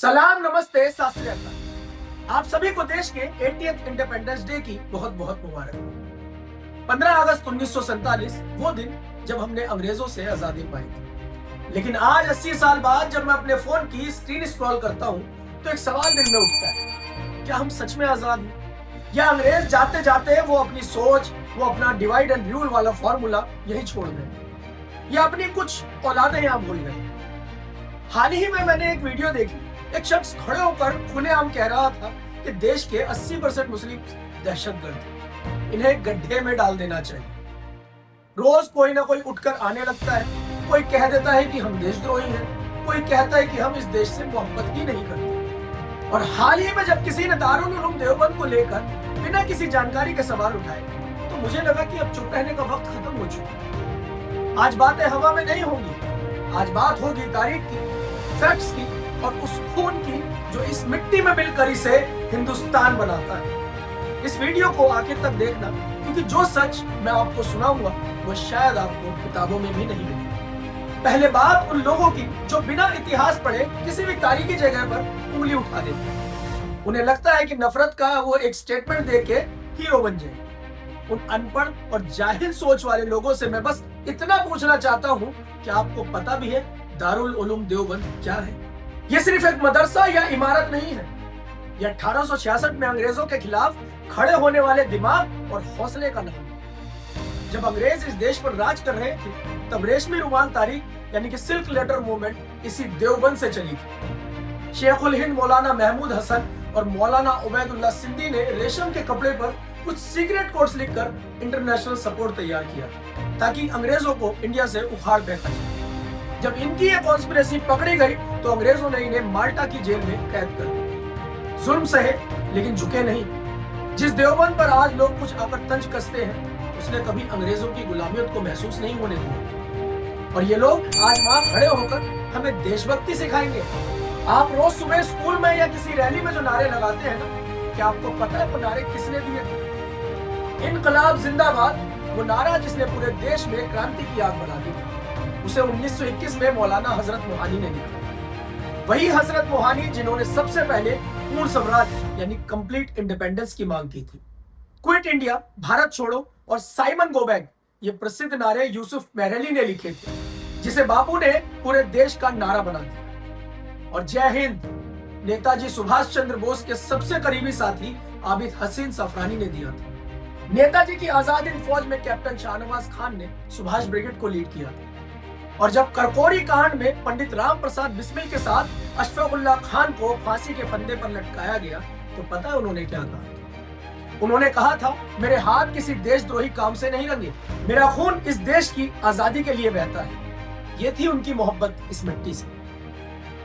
सलाम, नमस्ते, सत श्री अकाल। आप सभी को देश के 80th इंडिपेंडेंस डे की बहुत बहुत मुबारक। 15 अगस्त 1947 वो दिन जब हमने अंग्रेजों से आजादी पाई थी। लेकिन आज 80 साल बाद जब मैं अपने फोन की स्क्रीन स्क्रॉल करता हूँ तो एक सवाल दिल में उठता है, क्या हम सच में आजाद हैं? या अंग्रेज जाते जाते वो अपनी सोच, वो अपना डिवाइड एंड रूल वाला फॉर्मूला यही छोड़ गए, या अपनी कुछ औलादें यहाँ भूल गए? हाल ही में मैंने एक वीडियो देखी। एक शख्स खड़े होकर खुलेआम कह रहा था कि देश के 80% मुस्लिम दहशतगर्द हैं, इन्हें गड्ढे में डाल देना चाहिए। रोज कोई ना कोई उठकर आने लगता है, कोई कह देता है कि हम देशद्रोही हैं, कोई कहता है कि हम इस देश से मोहब्बत ही नहीं करते। और हाल ही में जब किसी ने दारुल उलूम देवबंद को लेकर बिना किसी जानकारी के सवाल उठाए तो मुझे लगा कि अब चुप रहने का वक्त खत्म हो चुका है। आज बातें हवा में नहीं होंगी, आज बात होगी तारीख की, फैक्ट्स की और उस खून की जो इस मिट्टी में मिलकर इसे हिंदुस्तान बनाता है। इस वीडियो को आखिर तक देखना, क्योंकि जो सच मैं आपको सुनाऊंगा वो शायद आपको किताबों में भी नहीं मिलेगा। पहले बात उन लोगों की जो बिना इतिहास पढ़े किसी भी तारीखी जगह पर उंगली उठा देते हैं। उन्हें लगता है कि नफरत का वो एक स्टेटमेंट देके हीरो बन जाए। उन अनपढ़ और जाहिल सोच वाले लोगों से मैं बस इतना पूछना चाहता हूँ कि आपको पता भी है दारुल उलूम देवबंद क्या है? ये सिर्फ एक मदरसा या इमारत नहीं है, यह 1866 में अंग्रेजों के खिलाफ खड़े होने वाले दिमाग और हौसले का नाम है। जब अंग्रेज इस देश पर राज कर रहे थे तब रेशमी रुमाल तारीख यानी कि सिल्क लेटर मूवमेंट इसी देवबंद से चली थी। शेखुल हिंद मौलाना महमूद हसन और मौलाना उबैदुल्लाह सिंधी ने रेशम के कपड़े पर कुछ सीक्रेट कोड्स लिखकर इंटरनेशनल सपोर्ट तैयार किया ताकि अंग्रेजों को इंडिया से उखाड़ फेंका जाए। जब इनकी ये कॉन्स्पिरेसी पकड़ी गई तो अंग्रेजों ने इन्हें माल्टा की जेल में कैद कर दिया। जुल्म सहे लेकिन झुके नहीं। जिस देवबंद पर आज लोग कुछ आकर तंज कसते हैं उसने कभी अंग्रेजों की गुलामियत को महसूस नहीं होने दिया। और ये लोग आज वहां खड़े होकर हमें देशभक्ति सिखाएंगे। आप रोज सुबह स्कूल में या किसी रैली में जो नारे लगाते हैं ना, क्या आपको पता है वो नारे किसने दिए थे? इनकलाब जिंदाबाद, वो नारा जिसने पूरे देश में क्रांति की आग बढ़ा दी थी, उसे 1921 में मौलाना हजरत मोहानी ने लिखा। वही हजरत मोहानी जिन्होंने सबसे पहले पूर्ण स्वराज यानी कंप्लीट इंडिपेंडेंस की मांग की थी। क्विट इंडिया, भारत छोड़ो और साइमन गो बैक, ये प्रसिद्ध नारे यूसुफ मेहरली ने लिखे थे, जिसे बापू ने पूरे देश का नारा बना दिया। और जय हिंद नेताजी सुभाष चंद्र बोस के सबसे करीबी साथी आबिद हसीन सफरानी ने दिया था। नेताजी की आजाद हिंद फौज में कैप्टन शाहनवाज खान ने सुभाष ब्रिगेड को लीड किया था। और जब करकोरी कांड में पंडित राम प्रसाद बिस्मिल के साथ अशफाकुल्लाह खान को फांसी के फंदे पर लटकाया गया तो पता है उन्होंने क्या कहा? उन्होंने कहा था, मेरे हाथ किसी देशद्रोही काम से नहीं रंगे, मेरा खून इस देश की आजादी के लिए बहता है। ये थी उनकी मोहब्बत इस मिट्टी से।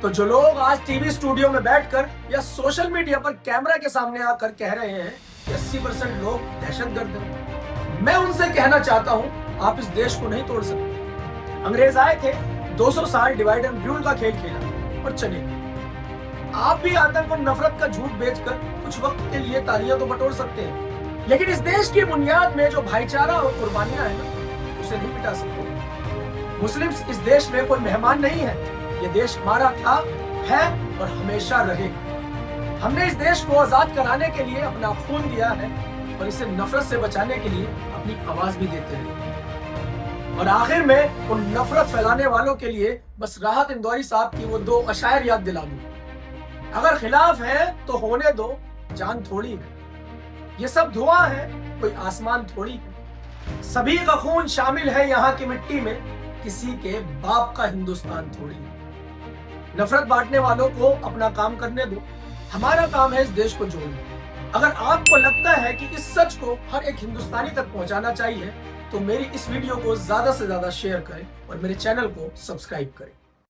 तो जो लोग आज टीवी स्टूडियो में बैठकर या सोशल मीडिया पर कैमरा के सामने आकर कह रहे हैं कि 80% लोग दहशतगर्द हैं, मैं उनसे कहना चाहता हूं, आप इस देश को नहीं तोड़ सकते। अंग्रेज आए थे, 200 साल डिवाइड एंड रूल का खेल खेला और चले गए। आप भी आतंक और नफरत का झूठ बेचकर कुछ वक्त के लिए तालियां तो बटोर सकते हैं, लेकिन इस देश की बुनियाद में जो भाईचारा और कुर्बानियां हैं ना, उसे नहीं मिटा सकते। मुस्लिम्स इस देश में कोई मेहमान नहीं है, ये देश हमारा था, है और हमेशा रहेगा। हमने इस देश को आजाद कराने के लिए अपना खून दिया है और इसे नफरत से बचाने के लिए अपनी आवाज भी देते रहे। और आखिर में उन नफरत फैलाने वालों के लिए बस राहत इंदौरी साहब की वो 2 अशायर याद दिला दूं, अगर खिलाफ है तो होने दो, जान थोड़ी है, ये सब धुआं है, कोई आसमान थोड़ी है, सभी का खून शामिल है यहाँ की मिट्टी में, किसी के बाप का हिंदुस्तान थोड़ी है। नफरत बांटने वालों को अपना काम करने दो, हमारा काम है इस देश को जोड़ना। अगर आपको लगता है कि इस सच को हर एक हिंदुस्तानी तक पहुंचाना चाहिए तो मेरी इस वीडियो को ज्यादा से ज्यादा शेयर करें और मेरे चैनल को सब्सक्राइब करें।